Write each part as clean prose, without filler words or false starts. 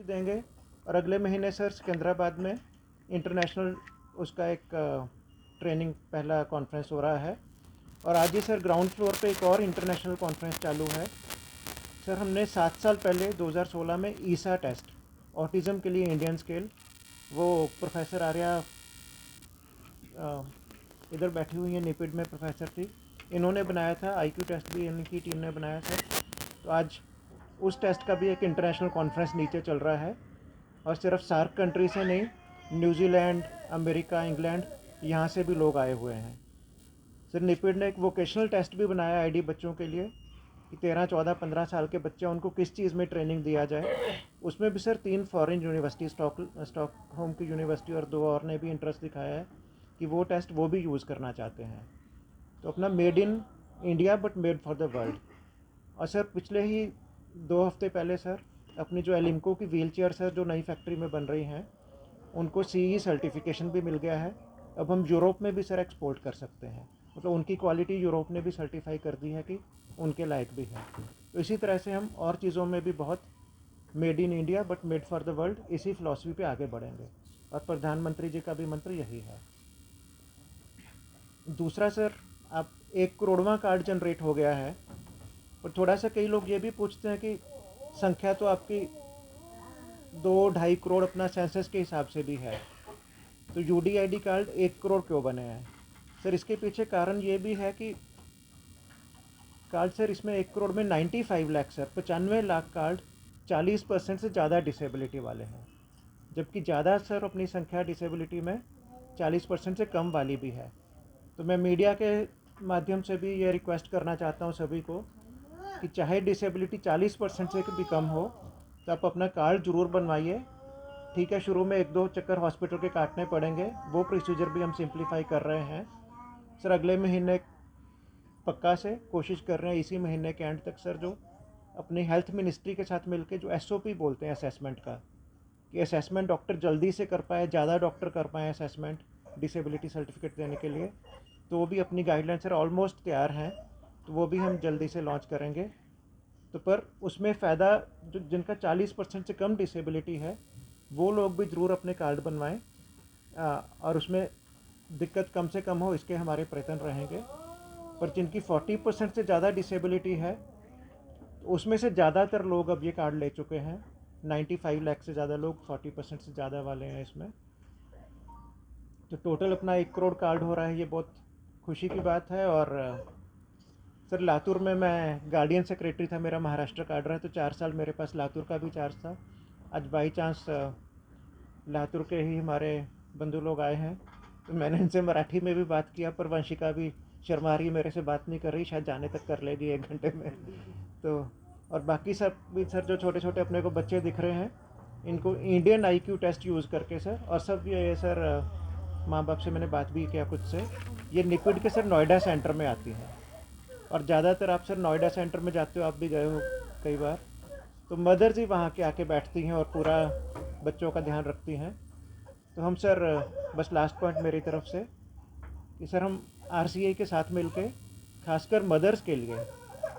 देंगे। और अगले महीने सर सिकंदराबाद में इंटरनेशनल उसका एक ट्रेनिंग पहला कॉन्फ्रेंस हो रहा है। और आज ही सर ग्राउंड फ्लोर पे एक और इंटरनेशनल कॉन्फ्रेंस चालू है। सर हमने 7 साल पहले 2016 में ईसा टेस्ट ऑटिज़म के लिए इंडियन स्केल, वो प्रोफेसर आर्या इधर बैठी हुई है, निपिड में प्रोफेसर थी, इन्होंने बनाया था। आईक्यू टेस्ट भी इनकी टीम ने बनाया सर। तो आज उस टेस्ट का भी एक इंटरनेशनल कॉन्फ्रेंस नीचे चल रहा है। और सिर्फ सार्क कंट्री से नहीं, न्यूजीलैंड, अमेरिका, इंग्लैंड, यहाँ से भी लोग आए हुए हैं। सर निपिड ने एक वोकेशनल टेस्ट भी बनाया आईडी बच्चों के लिए कि 13, 14, 15 साल के बच्चे उनको किस चीज़ में ट्रेनिंग दिया जाए। उसमें भी सर 3 फॉरेन यूनिवर्सिटी, स्टॉकहोम की यूनिवर्सिटी और 2 और ने भी इंटरेस्ट दिखाया है कि वो टेस्ट वो भी यूज़ करना चाहते हैं। तो अपना made in India but made for the world. और सर पिछले ही 2 हफ्ते पहले सर अपनी जो एलिम्को की व्हील चेयर सर जो नई फैक्ट्री में बन रही हैं, उनको CE सर्टिफिकेशन भी मिल गया है। अब हम यूरोप में भी सर एक्सपोर्ट कर सकते हैं, मतलब उनकी क्वालिटी यूरोप ने भी सर्टिफाई कर दी है कि उनके लायक भी है। तो इसी तरह से हम और चीज़ों में भी बहुत made in India but made for the world, इसी फिलॉसफी पे आगे बढ़ेंगे। और प्रधानमंत्री जी का भी मंत्र यही है। दूसरा सर, आप 1 करोड़वां कार्ड जनरेट हो गया है, और थोड़ा सा कई लोग ये भी पूछते हैं कि संख्या तो आपकी 2-2.5 करोड़ अपना सेंसस के हिसाब से भी है, तो UDID कार्ड 1 करोड़ क्यों बने हैं? सर इसके पीछे कारण ये भी है कि कार्ड सर इसमें 1 करोड़ में 95 लाख सर 95 लाख कार्ड 40% से ज़्यादा डिसेबिलिटी वाले हैं, जबकि ज़्यादा सर अपनी संख्या डिसेबिलिटी में 40% से कम वाली भी है। तो मैं मीडिया के माध्यम से भी ये रिक्वेस्ट करना चाहता हूँ सभी को कि चाहे डिसेबिलिटी 40% से भी कम हो, तो आप अपना कार्ड ज़रूर बनवाइए। ठीक है, शुरू में 1-2 चक्कर हॉस्पिटल के काटने पड़ेंगे, वो प्रोसीजर भी हम सिंप्लीफाई कर रहे हैं। सर अगले महीने पक्का से कोशिश कर रहे हैं इसी महीने के एंड तक सर जो अपनी हेल्थ मिनिस्ट्री के साथ मिलकर जो SOP बोलते हैं असेसमेंट का, कि असेसमेंट डॉक्टर जल्दी से कर पाए, ज़्यादा डॉक्टर कर पाएँ असेसमेंट डिसेबिलिटी सर्टिफिकेट देने के लिए, तो वो भी अपनी गाइडलाइन सर ऑलमोस्ट तैयार हैं, तो वो भी हम जल्दी से लॉन्च करेंगे। तो पर उसमें फ़ायदा जो जिनका 40% से कम डिसेबिलिटी है वो लोग भी ज़रूर अपने कार्ड बनवाएं, और उसमें दिक्कत कम से कम हो, इसके हमारे प्रयत्न रहेंगे। पर जिनकी 40% से ज़्यादा डिसेबिलिटी है, तो उसमें से ज़्यादातर लोग अब ये कार्ड ले चुके हैं। 95 लाख से ज़्यादा लोग 40% से ज़्यादा वाले हैं इसमें। तो टोटल अपना 1 करोड़ कार्ड हो रहा है, ये बहुत खुशी की बात है। और सर लातूर में मैं गार्डियन सेक्रेटरी था, मेरा महाराष्ट्र कार्ड रहा, तो 4 साल मेरे पास लातूर का भी चार्ज था। आज बाई चांस लातूर के ही हमारे बंधु लोग आए हैं, तो मैंने इनसे मराठी में भी बात किया, पर वंशिका भी शर्मा रही, मेरे से बात नहीं कर रही, शायद जाने तक कर लेगी 1 घंटे में। तो और बाकी सब भी सर जो छोटे छोटे अपने को बच्चे दिख रहे हैं, इनको इंडियन IQ टेस्ट यूज़ करके सर, और सब ये सर माँ बाप से मैंने बात भी किया कुछ से, ये निपिड के सर नोएडा सेंटर में आती हैं। और ज़्यादातर आप सर नोएडा सेंटर में जाते हो, आप भी गए हो कई बार, तो मदर्स ही वहाँ के आके बैठती हैं और पूरा बच्चों का ध्यान रखती हैं। तो हम सर बस लास्ट पॉइंट मेरी तरफ से कि सर हम RCI के साथ मिलके खासकर मदर्स के लिए,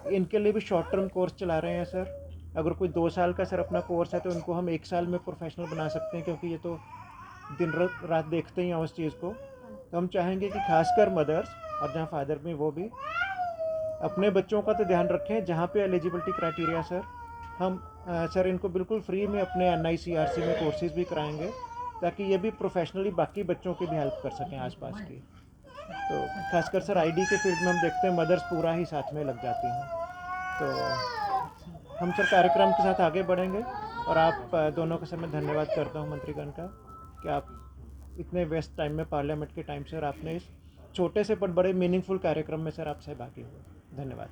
इनके लिए भी शॉर्ट टर्म कोर्स चला रहे हैं सर। अगर कोई 2 साल का सर अपना कोर्स है तो इनको हम 1 साल में प्रोफेशनल बना सकते हैं, क्योंकि ये तो दिन रात देखते ही हैं उस चीज़ को। तो हम चाहेंगे कि खासकर मदर्स, और जहाँ फादर भी, वो भी अपने बच्चों का तो ध्यान रखें। जहाँ पे एलिजिबिलिटी क्राइटेरिया सर, हम सर इनको बिल्कुल फ्री में अपने NICRC में कोर्सेज़ भी कराएंगे, ताकि ये भी प्रोफेशनली बाकी बच्चों की भी हेल्प कर सकें आसपास की। तो खासकर सर ID के फील्ड में हम देखते हैं मदर्स पूरा ही साथ में लग जाती हैं। तो हम सर कार्यक्रम के साथ आगे बढ़ेंगे। और आप दोनों का सर मैं धन्यवाद करता हूँ मंत्रीगण का, कि आप इतने व्यस्त टाइम में, पार्लियामेंट के टाइम सर, आपने इस छोटे से पर बड़े मीनिंगफुल कार्यक्रम में सर आप सहभागी हुए। धन्यवाद।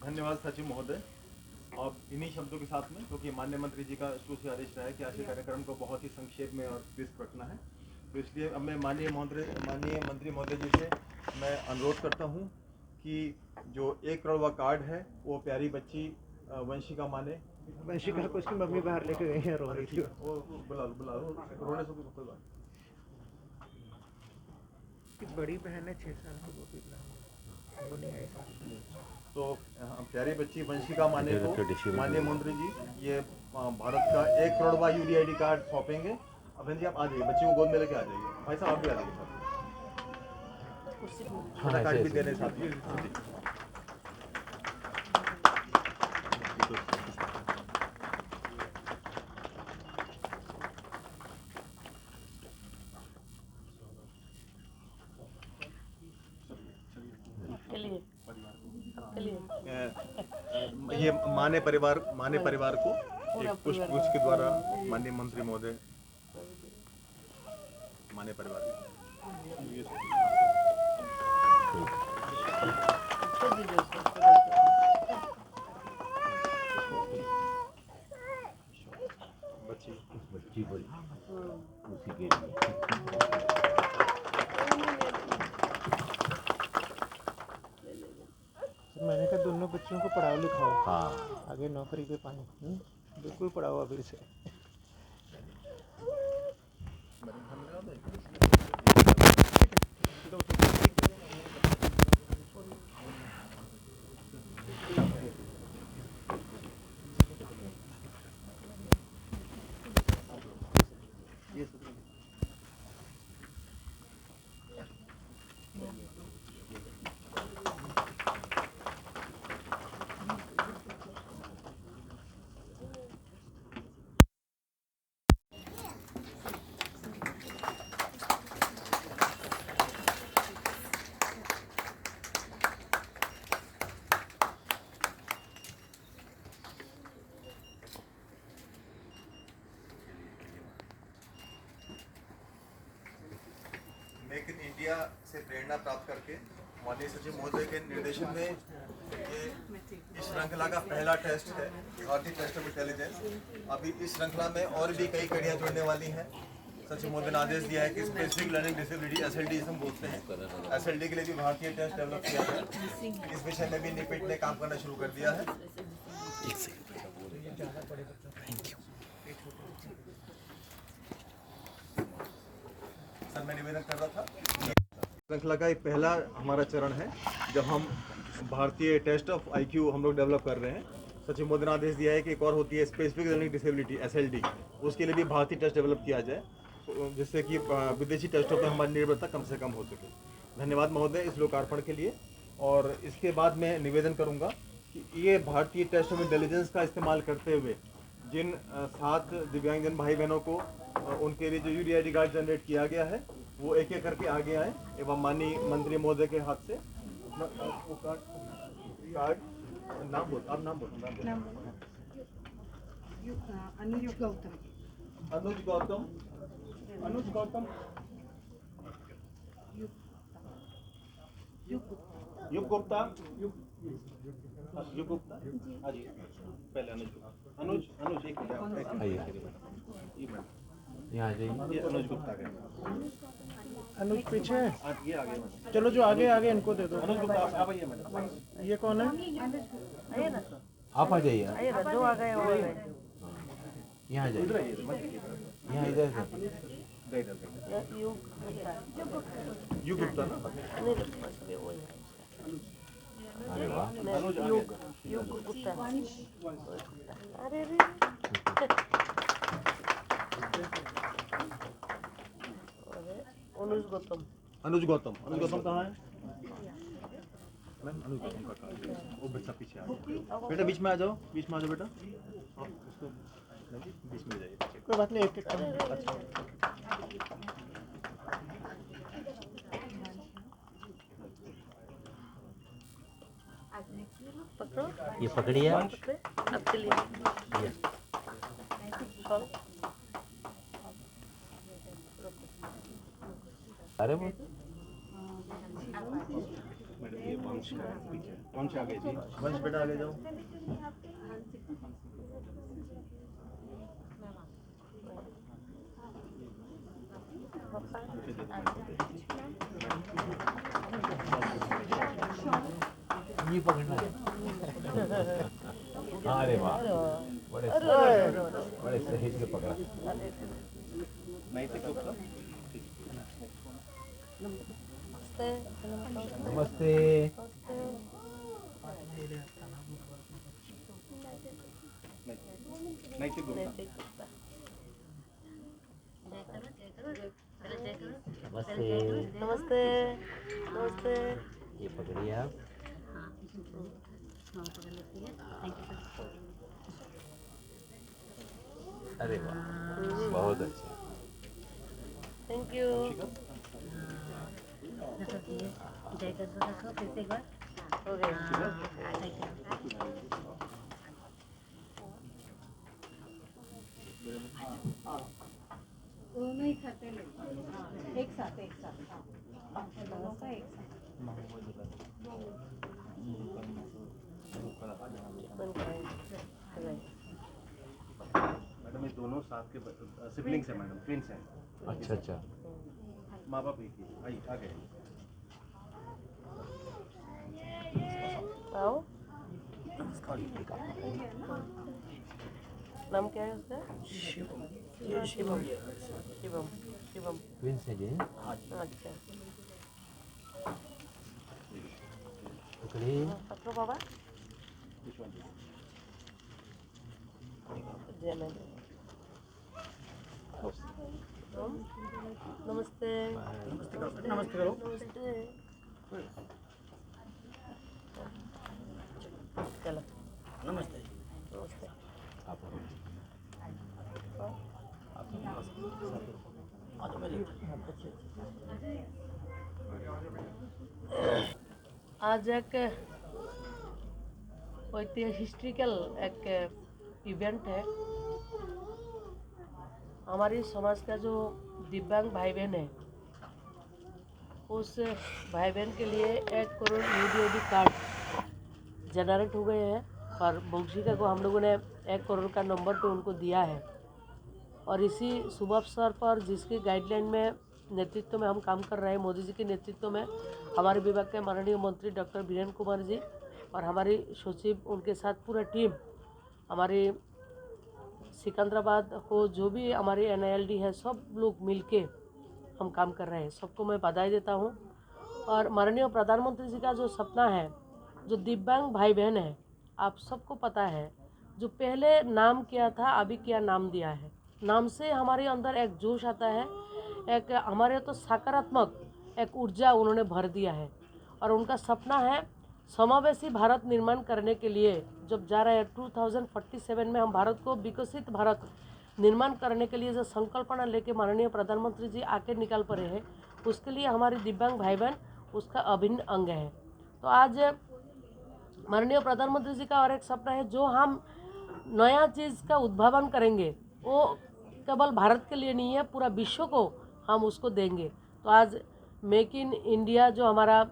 धन्यवाद सचिव महोदय। और इन्हीं शब्दों के साथ में, क्योंकि माननीय मंत्री जी का सुश्री आदेश रहा है कि आज के कार्यक्रम को बहुत ही संक्षेप में और क्रिस्प रखना है, तो इसलिए अब मैं माननीय मंत्री महोदय जी से मैं अनुरोध करता हूं कि जो 1 करोड़वा कार्ड है वो प्यारी बच्ची वंशिका माने, वंशिका को उसकी मम्मी बाहर लेके गई है, रो रही थी वो बुला लो, रोने से कोई बात। कि बड़ी बहन है 6 साल की, वो भी बुला लो। तो प्यारी बच्ची वंशिका माने को माननीय मंत्री जी ये भारत का 1 करोड़वा यूडीआईडी कार्ड सौंपेंगे। अभिन जी आप आ जाइए, बच्ची को गोद में लेके आ जाइए। भाई साहब आप भी आ जाइए, छोटा कार्ड भी देने साथ में। ये माने परिवार को एक पुष्प गुच्छ के द्वारा माननीय मंत्री महोदय माने परिवार बच्ची बड़ी उसी के लिए मैंने कहा दोनों बच्चों को पढ़ाओ लिखाओ, हाँ आगे नौकरी पे पाए। बिल्कुल पढ़ाओ अभी से। मेक इन इंडिया से प्रेरणा प्राप्त करके माननीय सचिव महोदय के निर्देशन में ये इस श्रृंखला का पहला टेस्ट है, भारतीय टेस्ट ऑफ इंटेलिजेंस। अभी इस श्रृंखला में और भी कई कड़ियाँ जुड़ने वाली हैं। सचिव महोदय ने आदेश दिया है कि स्पेसिफिक लर्निंग डिसेबिलिटी एसएलडी हम बोलते हैं, एसएलडी के लिए भी भारतीय टेस्ट डेवलप किया है। इस विषय में भी निपिट ने काम करना शुरू कर दिया है। सर मैं निवेदन कर रहा था, श्रृंखला का एक पहला हमारा चरण है जब हम भारतीय टेस्ट ऑफ आईक्यू हम लोग डेवलप कर रहे हैं। सचिव महोदय ने आदेश दिया है कि एक और होती है स्पेसिफिक लर्निंग डिसेबिलिटी एसएलडी, उसके लिए भी भारतीय टेस्ट डेवलप किया जाए जिससे कि विदेशी टेस्टों पर हमारी निर्भरता कम से कम हो सके। धन्यवाद महोदय इस लोकार्पण के लिए। और इसके बाद मैं निवेदन करूंगा कि ये भारतीय टेस्ट ऑफ इंटेलिजेंस का इस्तेमाल करते हुए जिन 7 दिव्यांगजन भाई बहनों को उनके लिए जो यूडीआईडी कार्ड जनरेट किया गया है वो एक एक करके आगे आए एवं माननीय मंत्री महोदय के हाथ से वो कार्ड नाम बोल आप नाम बोल अनुज गौतम अनुज गौतम अनुज गौतम युग गुप्ता युग गुप्ता हाँ जी पहले अनुज अनुज एक यहाँ जाइए। अनुज गुप्ता के अनुज पीछे है? ये आगे चलो जो आगे आगे इनको दे दो। अनुज गुप्ता आप आइए मैडम। ये कौन है? आप आ जाइए, जो आ गए वो आ गए। यहाँ जाइए, इधर आइए मत कीजिए। यहाँ इधर से। युग गुप्ता ना अरे वाह, अनुज युग गुप्ता। अरे अनुज गौतम। अनुज गौतम कहाँ है मैम? अनुज गौतम का कार्ड वो बच्चा पीछे आ गया। बेटा बीच में आ जाओ, बीच में आ जाओ बेटा। आप उसको बीच में जाइए। कोई बात नहीं, एक एक करो। अच्छा पकड़ो, ये पकड़िए आप। आपके लिए। ये अरे वो वंश आगे जी, वंश बेटा आगे जाओ। ये पकड़ना है। अरे वाह, बड़े सही से पकड़ा। नहीं तो नमस्ते नमस्ते। नैतिक गुप्ता। नैतिक गुप्ता। नमस्ते। नमस्ते नमस्ते। ये पकड़िए आप। अरे वाह, बहुत अच्छा। Thank you. हो गया। दोनों ही खाते हैं एक साथ हाँ, दोनों का एक साथ। बंद कराएंगे। मैडम ये दोनों साथ के सिबलिंग्स हैं मैडम, ट्विंस हैं। अच्छा अच्छा। माँ बाप एक ही। आइए आगे। आओ। नाम क्या है उसका? शिवम। शिवम शिवम शिवम। ट्विंस है जी। अच्छा। पकड़िए। पकड़ो बाबा। जय मैम। नमस्ते। नमस्ते करो। नमस्ते। चलो। नमस्ते। नमस्ते। आप आज एक हिस्ट्रिकल एक इवेंट है। हमारी समाज का जो दिव्यांग भाई बहन है, उस भाई बहन के लिए 1 करोड़ यूडीआईडी कार्ड जनरेट हो गए हैं और बोक्सिका को हम लोगों ने 1 करोड़ का नंबर तो उनको दिया है। और इसी शुभ अवसर पर जिसकी गाइडलाइन में नेतृत्व में हम काम कर रहे हैं, मोदी जी के नेतृत्व में हमारे विभाग के माननीय मंत्री डॉक्टर वीरेंद्र कुमार जी और हमारी सचिव, उनके साथ पूरा टीम, हमारी सिकंदराबाद को जो भी हमारी NILD है, सब लोग मिलके हम काम कर रहे हैं। सबको मैं बधाई देता हूँ। और माननीय प्रधानमंत्री जी का जो सपना है, जो दिव्यांग भाई बहन है, आप सबको पता है, जो पहले नाम किया था अभी क्या नाम दिया है। नाम से हमारे अंदर एक जोश आता है, एक हमारे तो सकारात्मक एक ऊर्जा उन्होंने भर दिया है। और उनका सपना है समावेशी भारत निर्माण करने के लिए जब जा रहे हैं 2047 में हम भारत को विकसित भारत निर्माण करने के लिए जो संकल्पना लेके माननीय प्रधानमंत्री जी आके निकाल पड़े हैं, उसके लिए हमारे दिव्यांग भाई बहन उसका अभिन्न अंग है। तो आज माननीय प्रधानमंत्री जी का और एक सपना है, जो हम नया चीज़ का उद्भावन करेंगे वो केवल भारत के लिए नहीं है, पूरा विश्व को हम उसको देंगे। तो आज मेक इन इंडिया जो हमारा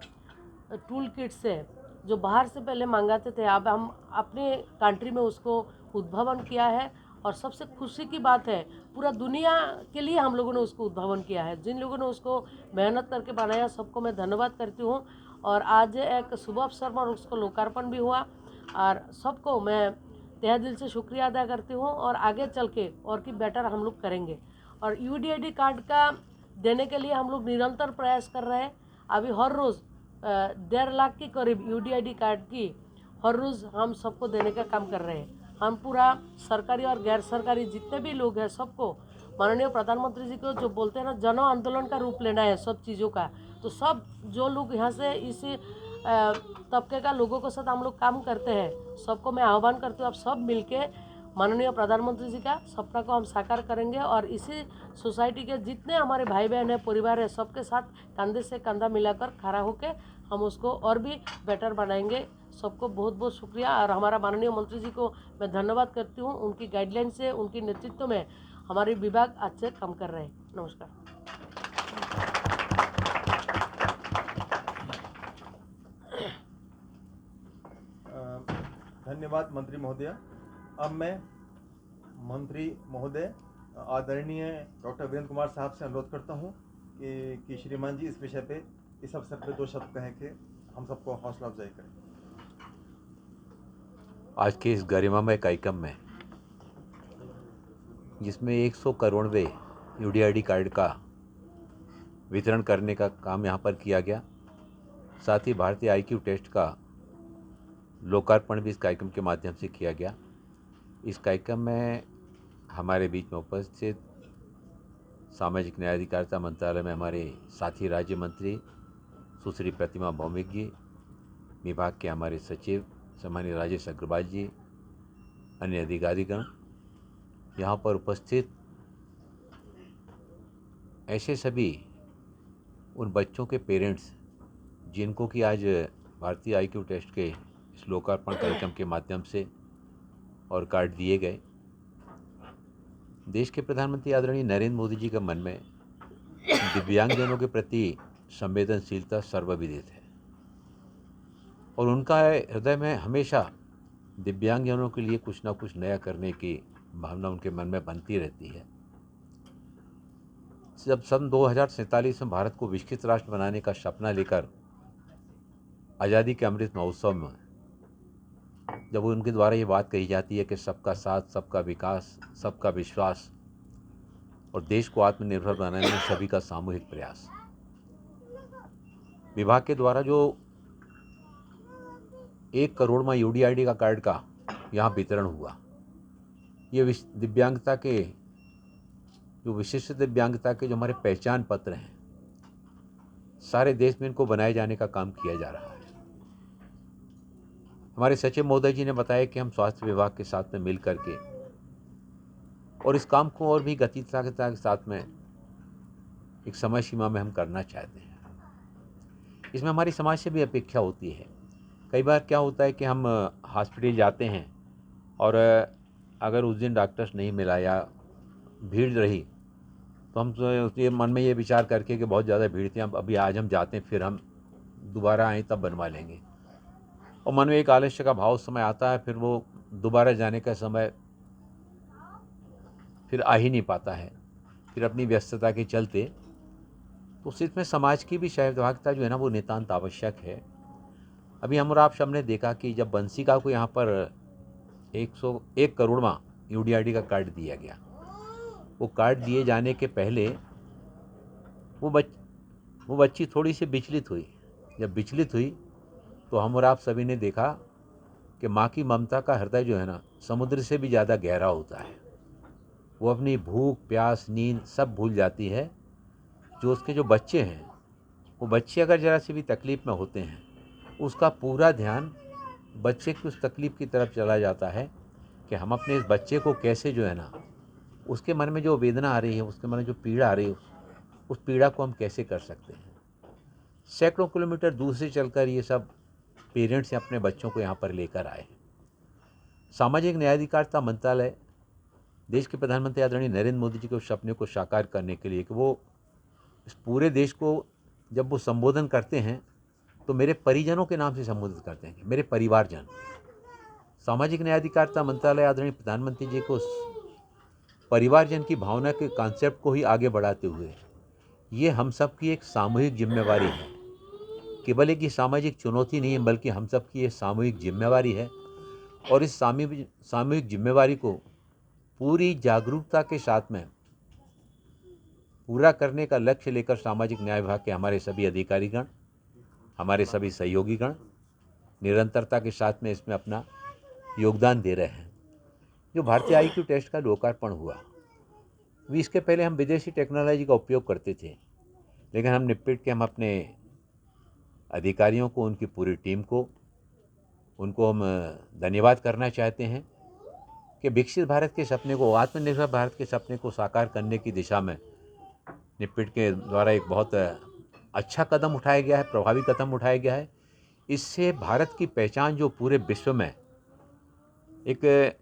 टूल किट्स है, जो बाहर से पहले मंगाते थे, अब हम अपने कंट्री में उसको उद्भावन किया है। और सबसे खुशी की बात है, पूरा दुनिया के लिए हम लोगों ने उसको उद्भावन किया है। जिन लोगों ने उसको मेहनत करके बनाया, सबको मैं धन्यवाद करती हूँ। और आज एक शुभ अवसर पर उसको लोकार्पण भी हुआ और सबको मैं तहे दिल से शुक्रिया अदा करती हूँ। और आगे चल के और भी बेटर हम लोग करेंगे। और UDID कार्ड का देने के लिए हम लोग निरंतर प्रयास कर रहे हैं। अभी हर रोज़ 1.5 लाख के करीब UDID कार्ड की हर रोज़ हम सबको देने का काम कर रहे हैं। हम पूरा सरकारी और गैर सरकारी जितने भी लोग हैं, सबको माननीय प्रधानमंत्री जी को जो बोलते हैं ना, जन आंदोलन का रूप लेना है सब चीज़ों का। तो सब जो लोग यहाँ से इस तबके का लोगों के साथ हम लोग काम करते हैं, सबको मैं आह्वान करती हूँ, आप सब मिलके माननीय प्रधानमंत्री जी का सपना को हम साकार करेंगे। और इसी सोसाइटी के जितने हमारे भाई बहन हैं, परिवार है, सबके साथ कंधे से कंधा मिलाकर खड़ा होकर हम उसको और भी बेटर बनाएंगे। सबको बहुत बहुत शुक्रिया। और हमारा माननीय मंत्री जी को मैं धन्यवाद करती हूँ, उनकी गाइडलाइन से, उनकी नेतृत्व में हमारे विभाग अच्छे काम कर रहे हैं। नमस्कार। धन्यवाद मंत्री महोदय। अब मैं मंत्री महोदय आदरणीय डॉक्टर वीरेंद्र कुमार साहब से अनुरोध करता हूं कि श्रीमान जी इस विषय पे, इस अवसर पे 2 शब्द कहें कि हम सबको हौसला अफजाई करें। आज के इस गरिमामय कार्यक्रम में, जिसमें 100 करोड़वें UDID कार्ड का वितरण करने का काम यहाँ पर किया गया, साथ ही भारतीय आईक्यू टेस्ट का लोकार्पण भी इस कार्यक्रम के माध्यम से किया गया। इस कार्यक्रम में हमारे बीच में उपस्थित सामाजिक न्याय अधिकारिता मंत्रालय में हमारे साथी राज्य मंत्री सुश्री प्रतिमा भौमिक जी, विभाग के हमारे सचिव सम्मानीय राजेश अग्रवाल जी, अन्य अधिकारीगण, यहाँ पर उपस्थित ऐसे सभी उन बच्चों के पेरेंट्स जिनको कि आज भारतीय आईक्यू टेस्ट के इस लोकार्पण कार्यक्रम के माध्यम से और कार्ड दिए गए। देश के प्रधानमंत्री आदरणीय नरेंद्र मोदी जी के मन में दिव्यांगजनों के प्रति संवेदनशीलता सर्वविदित है और उनका हृदय में हमेशा दिव्यांगजनों के लिए कुछ ना कुछ नया करने की भावना उनके मन में बनती रहती है। जब सन 2047 में भारत को विकसित राष्ट्र बनाने का सपना लेकर आज़ादी के अमृत महोत्सव में जब उनके द्वारा ये बात कही जाती है कि सबका साथ, सबका विकास, सबका विश्वास और देश को आत्मनिर्भर बनाने में सभी का सामूहिक प्रयास, विभाग के द्वारा जो 1 करोड़वां यूडीआईडी का कार्ड का यहाँ वितरण हुआ, ये दिव्यांगता के जो विशिष्ट दिव्यांगता के जो हमारे पहचान पत्र हैं, सारे देश में इनको बनाए जाने का काम किया जा रहा है। हमारे सचिव महोदय जी ने बताया कि हम स्वास्थ्य विभाग के साथ में मिल करके और इस काम को और भी गतिशीलता के साथ में एक समय सीमा में हम करना चाहते हैं। इसमें हमारी समाज से भी अपेक्षा होती है। कई बार क्या होता है कि हम हॉस्पिटल जाते हैं और अगर उस दिन डॉक्टर्स नहीं मिला या भीड़ रही तो हम ये मन में ये विचार करके कि बहुत ज़्यादा भीड़ थी, अब अभी आज हम जाते हैं, फिर हम दोबारा आएँ तब बनवा लेंगे, और मन में एक आलस्य का भाव उस समय आता है। फिर वो दोबारा जाने का समय फिर आ ही नहीं पाता है, फिर अपनी व्यस्तता के चलते। तो इसमें समाज की भी सहभागिता जो है ना वो नितांत आवश्यक है। अभी हम और आप सबने देखा कि जब बंसिका को यहाँ पर 101 करोड़वां यूडीआईडी का कार्ड दिया गया, वो कार्ड दिए जाने के पहले वो बच्ची थोड़ी सी विचलित हुई। जब विचलित हुई तो हम और आप सभी ने देखा कि माँ की ममता का हृदय जो है ना समुद्र से भी ज़्यादा गहरा होता है। वो अपनी भूख, प्यास, नींद सब भूल जाती है। जो उसके जो बच्चे हैं, वो बच्चे अगर ज़रा सी भी तकलीफ़ में होते हैं, उसका पूरा ध्यान बच्चे की उस तकलीफ़ की तरफ चला जाता है कि हम अपने इस बच्चे को कैसे जो है ना, उसके मन में जो वेदना आ रही है, उसके मन में जो पीड़ा आ रही है, उस पीड़ा को हम कैसे कर सकते हैं। सैकड़ों किलोमीटर दूर से चलकर ये सब पेरेंट्स अपने बच्चों को यहाँ पर लेकर आए। सामाजिक न्याय अधिकारिता मंत्रालय देश के प्रधानमंत्री आदरणीय नरेंद्र मोदी जी के उस सपने को साकार करने के लिए कि वो इस पूरे देश को जब वो संबोधन करते हैं तो मेरे परिजनों के नाम से संबोधित करते हैं, मेरे परिवारजन। सामाजिक न्याय अधिकारिता मंत्रालय आदरणीय प्रधानमंत्री जी को परिवारजन की भावना के कॉन्सेप्ट को ही आगे बढ़ाते हुए ये हम सब की एक सामूहिक जिम्मेवारी है। केवल एक ये सामाजिक चुनौती नहीं है, बल्कि हम सब की ये सामूहिक जिम्मेवारी है। और इस सामूहिक जिम्मेवारी को पूरी जागरूकता के साथ में पूरा करने का लक्ष्य लेकर सामाजिक न्याय विभाग के हमारे सभी अधिकारीगण, हमारे सभी सहयोगीगण निरंतरता के साथ में इसमें अपना योगदान दे रहे हैं। जो भारतीय आईक्यू टेस्ट का लोकार्पण हुआ, भी इसके पहले हम विदेशी टेक्नोलॉजी का उपयोग करते थे, लेकिन हम निपट के हम अपने अधिकारियों को, उनकी पूरी टीम को, उनको हम धन्यवाद करना चाहते हैं कि विकसित भारत के सपने को, आत्मनिर्भर भारत के सपने को साकार करने की दिशा में निपट के द्वारा एक बहुत अच्छा कदम उठाया गया है, प्रभावी कदम उठाया गया है। इससे भारत की पहचान जो पूरे विश्व में एक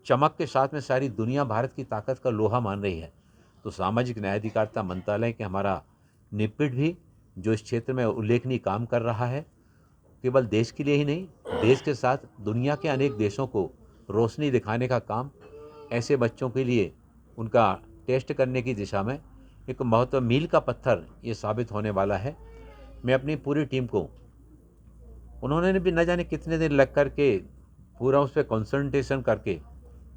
चमक के साथ में सारी दुनिया भारत की ताकत का लोहा मान रही है, तो सामाजिक न्याय अधिकारिता मंत्रालय के हमारा निपट भी जो इस क्षेत्र में उल्लेखनीय काम कर रहा है, केवल देश के लिए ही नहीं, देश के साथ दुनिया के अनेक देशों को रोशनी दिखाने का काम ऐसे बच्चों के लिए उनका टेस्ट करने की दिशा में एक महत्व मील का पत्थर ये साबित होने वाला है। मैं अपनी पूरी टीम को, उन्होंने भी न जाने कितने दिन लग कर के पूरा उस पर कॉन्संट्रेशन करके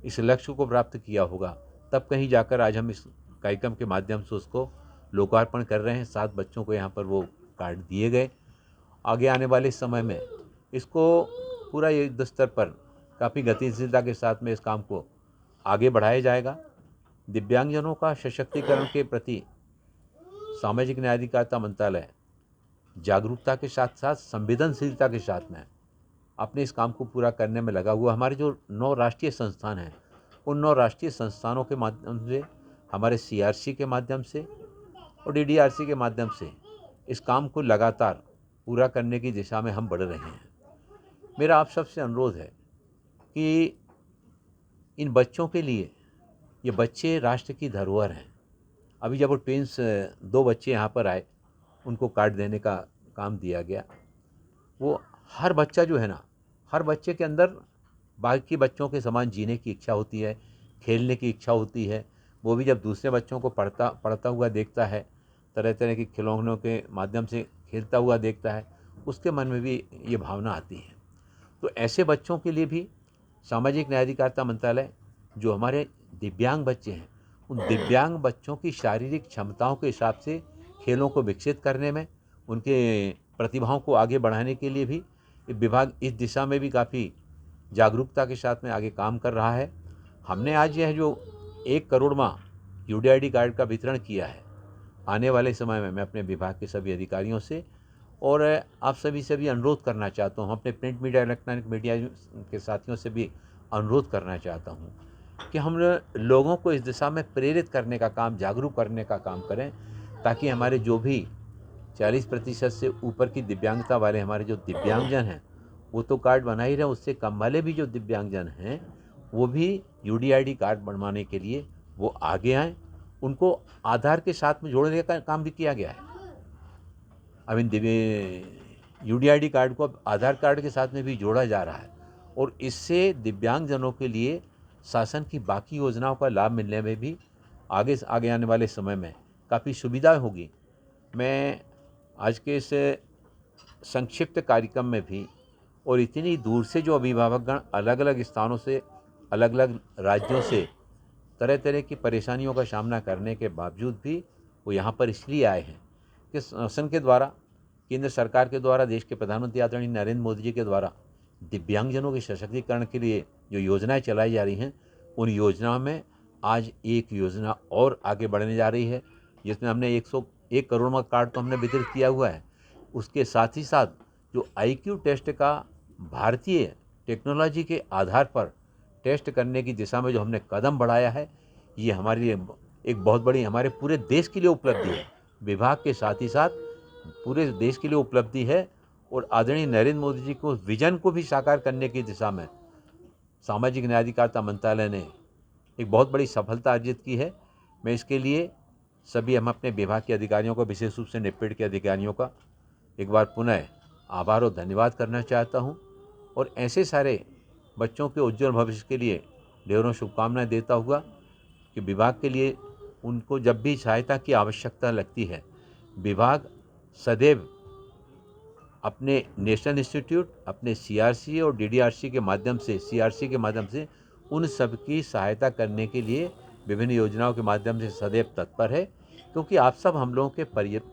इस लक्ष्य को प्राप्त किया होगा, तब कहीं जाकर आज हम इस कार्यक्रम के माध्यम से उसको लोकार्पण कर रहे हैं। 7 बच्चों को यहाँ पर वो कार्ड दिए गए आगे आने वाले समय में इसको पूरा युद्ध स्तर पर काफ़ी गतिशीलता के साथ में इस काम को आगे बढ़ाया जाएगा। दिव्यांगजनों का सशक्तिकरण के प्रति सामाजिक न्याय अधिकारिता मंत्रालय जागरूकता के साथ साथ संवेदनशीलता के साथ में अपने इस काम को पूरा करने में लगा हुआ। हमारे जो 9 राष्ट्रीय संस्थान हैं, उन 9 राष्ट्रीय संस्थानों के माध्यम से, हमारे CRC के माध्यम से और DDRC के माध्यम से इस काम को लगातार पूरा करने की दिशा में हम बढ़ रहे हैं। मेरा आप सबसे अनुरोध है कि इन बच्चों के लिए, ये बच्चे राष्ट्र की धरोहर हैं। अभी जब वो ट्विंस 2 बच्चे यहाँ पर आए, उनको कार्ड देने का काम दिया गया। वो हर बच्चा जो है ना, हर बच्चे के अंदर बाकी बच्चों के समान जीने की इच्छा होती है, खेलने की इच्छा होती है। वो भी जब दूसरे बच्चों को पढ़ता हुआ देखता है, तरह तरह के खिलौनों के माध्यम से खेलता हुआ देखता है, उसके मन में भी ये भावना आती है। तो ऐसे बच्चों के लिए भी सामाजिक न्याय अधिकारिता मंत्रालय, जो हमारे दिव्यांग बच्चे हैं, उन दिव्यांग बच्चों की शारीरिक क्षमताओं के हिसाब से खेलों को विकसित करने में, उनके प्रतिभाओं को आगे बढ़ाने के लिए भी विभाग इस दिशा में भी काफ़ी जागरूकता के साथ में आगे काम कर रहा है। हमने आज यह जो 1 करोड़वां UDID कार्ड का वितरण किया है, आने वाले समय में मैं अपने विभाग के सभी अधिकारियों से और आप सभी से भी अनुरोध करना चाहता हूँ, अपने प्रिंट मीडिया, इलेक्ट्रॉनिक मीडिया के साथियों से भी अनुरोध करना चाहता हूँ कि हम लोगों को इस दिशा में प्रेरित करने का काम, जागरूक करने का काम करें, ताकि हमारे जो भी 40% से ऊपर की दिव्यांगता वाले हमारे जो दिव्यांगजन हैं, वो तो कार्ड बना ही रहे, उससे कम वाले भी जो दिव्यांगजन हैं, वो भी UDID कार्ड बनवाने के लिए वो आगे आएँ। उनको आधार के साथ में जोड़ने का काम भी किया गया है। अब इन UDID कार्ड को अब आधार कार्ड के साथ में भी जोड़ा जा रहा है और इससे दिव्यांगजनों के लिए शासन की बाकी योजनाओं का लाभ मिलने में भी आगे आने वाले समय में काफ़ी सुविधा होगी। मैं आज के इस संक्षिप्त कार्यक्रम में भी, और इतनी दूर से जो अभिभावकगण अलग अलग स्थानों से, अलग अलग राज्यों से तरह तरह की परेशानियों का सामना करने के बावजूद भी वो यहाँ पर इसलिए आए हैं कि शासन के द्वारा, केंद्र सरकार के द्वारा, देश के प्रधानमंत्री आदरणीय नरेंद्र मोदी जी के द्वारा दिव्यांगजनों के सशक्तिकरण के लिए जो योजनाएं चलाई जा रही हैं, उन योजनाओं में आज एक योजना और आगे बढ़ने जा रही है, जिसमें हमने 101 करोड़ कार्ड तो हमने वितरित किया हुआ है। उसके साथ ही साथ जो IQ टेस्ट का भारतीय टेक्नोलॉजी के आधार पर टेस्ट करने की दिशा में जो हमने कदम बढ़ाया है, ये हमारे लिए एक बहुत बड़ी, हमारे पूरे देश के लिए उपलब्धि है, विभाग के साथ ही साथ पूरे देश के लिए उपलब्धि है। और आदरणीय नरेंद्र मोदी जी को विजन को भी साकार करने की दिशा में सामाजिक न्याय अधिकारिता मंत्रालय ने एक बहुत बड़ी सफलता अर्जित की है। मैं इसके लिए सभी हम अपने विभाग के अधिकारियों का, विशेष रूप से निपट के अधिकारियों का एक बार पुनः आभार और धन्यवाद करना चाहता हूं और ऐसे सारे बच्चों के उज्जवल भविष्य के लिए ढेरों शुभकामनाएं देता हुआ कि विभाग के लिए उनको जब भी सहायता की आवश्यकता लगती है, विभाग सदैव अपने नेशनल इंस्टीट्यूट, अपने CRC और DDRC के माध्यम से, CRC के माध्यम से उन सब की सहायता करने के लिए विभिन्न योजनाओं के माध्यम से सदैव तत्पर है, क्योंकि आप सब हम लोगों के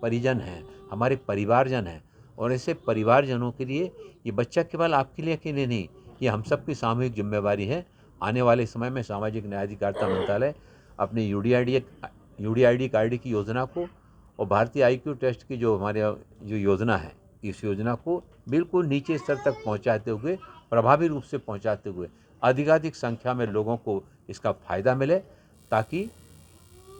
परिजन हैं, हमारे परिवारजन हैं। और ऐसे परिवारजनों के लिए ये बच्चा केवल आपके लिए अकेले नहीं, ये हम सब की सामूहिक जिम्मेवारी है। आने वाले समय में सामाजिक न्याय अधिकारिता मंत्रालय अपने UDID कार्ड की योजना को और भारतीय IQ टेस्ट की जो हमारे जो योजना है, इस योजना को बिल्कुल नीचे स्तर तक पहुंचाते हुए, प्रभावी रूप से पहुंचाते हुए अधिकाधिक संख्या में लोगों को इसका फ़ायदा मिले, ताकि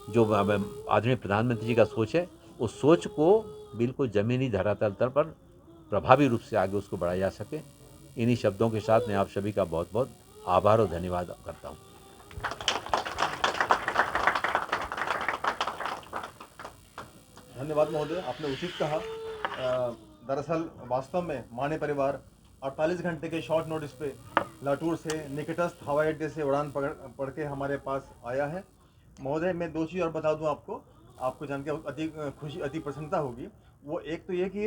जो आदरणीय प्रधानमंत्री जी का सोच है, उस सोच को बिल्कुल ज़मीनी धरातल पर प्रभावी रूप से आगे उसको बढ़ाया जा सके। इन्हीं शब्दों के साथ मैं आप सभी का बहुत बहुत आभार और धन्यवाद करता हूँ। धन्यवाद महोदय, आपने उचित कहा। दरअसल वास्तव में माने परिवार 48 घंटे के शॉर्ट नोटिस पे लातूर से निकटस्थ हवाई अड्डे से उड़ान पड़ के हमारे पास आया है। महोदय, मैं 2 चीज़ और बता दूं आपको जान के अति खुशी, अति प्रसन्नता होगी। वो एक तो ये कि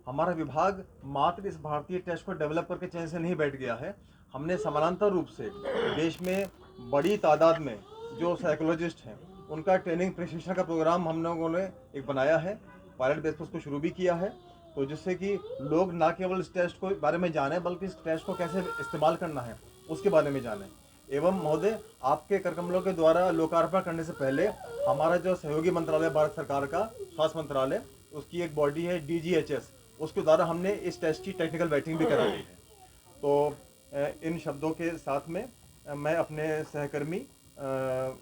हमारा विभाग मात्र इस भारतीय टेस्ट को डेवलप करके चैन से नहीं बैठ गया है। हमने समानांतर रूप से देश में बड़ी तादाद में जो साइकोलॉजिस्ट हैं, उनका ट्रेनिंग प्रशिक्षण का प्रोग्राम हम लोगों ने एक बनाया है, पायलट बेस पर उसको शुरू भी किया है। तो जिससे कि लोग ना केवल इस टेस्ट को बारे में जाने बल्कि इस टेस्ट को कैसे इस्तेमाल करना है उसके बारे में जाने। एवं महोदय, आपके कर कमलों के द्वारा लोकार्पण करने से पहले हमारा जो सहयोगी मंत्रालय भारत सरकार का स्वास्थ्य मंत्रालय, उसकी एक बॉडी है DGHS, उसके द्वारा हमने इस टेस्ट की टेक्निकल वेटिंग भी करा ली है। तो इन शब्दों के साथ में मैं अपने सहकर्मी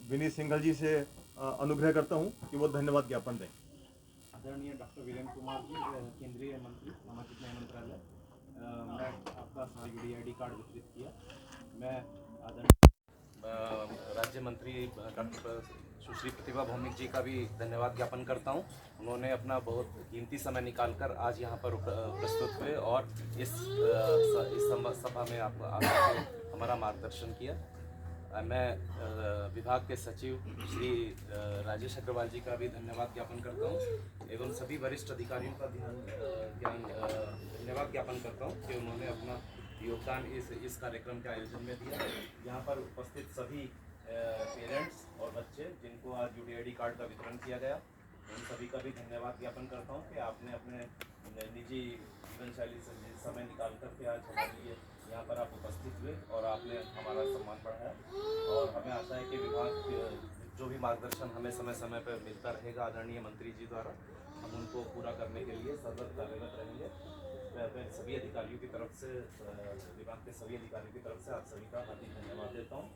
विनीत सिंघल जी से अनुग्रह करता हूं कि वो धन्यवाद ज्ञापन दें। आदरणीय डॉक्टर वीरेंद्र कुमार जी, केंद्रीय मंत्री सामाजिक न्याय मंत्रालय, मैं आपका सहयोगी ID कार्ड वितरित किया। मैं आदरणीय राज्य मंत्री डॉक्टर सुश्री प्रतिभा भौमिक जी का भी धन्यवाद ज्ञापन करता हूं। उन्होंने अपना बहुत कीमती समय निकालकर आज यहां पर प्रस्तुत हुए और इस सभा में आप आकर हमारा मार्गदर्शन किया। मैं विभाग के सचिव श्री राजेश अग्रवाल जी का भी धन्यवाद ज्ञापन करता हूं एवं सभी वरिष्ठ अधिकारियों का धन्यवाद ज्ञापन करता हूं कि उन्होंने अपना योगदान इस कार्यक्रम के आयोजन में दिया। यहाँ पर उपस्थित सभी पेरेंट्स और बच्चे जिनको आज UDID कार्ड का वितरण किया गया, उन सभी का भी धन्यवाद ज्ञापन करता हूँ कि आपने अपने निजी जीवन शैली से समय निकाल करके आज हमारे लिए यहाँ पर आप उपस्थित हुए और आपने हमारा सम्मान बढ़ाया। और हमें आशा है कि विभाग जो भी मार्गदर्शन हमें समय समय पर मिलता रहेगा आदरणीय मंत्री जी द्वारा, हम उनको पूरा करने के लिए सतत कार्यरत रहेंगे। मैं सभी अधिकारियों की तरफ से, विभाग के सभी अधिकारियों की तरफ से आप सभी का हार्दिक धन्यवाद देता हूँ।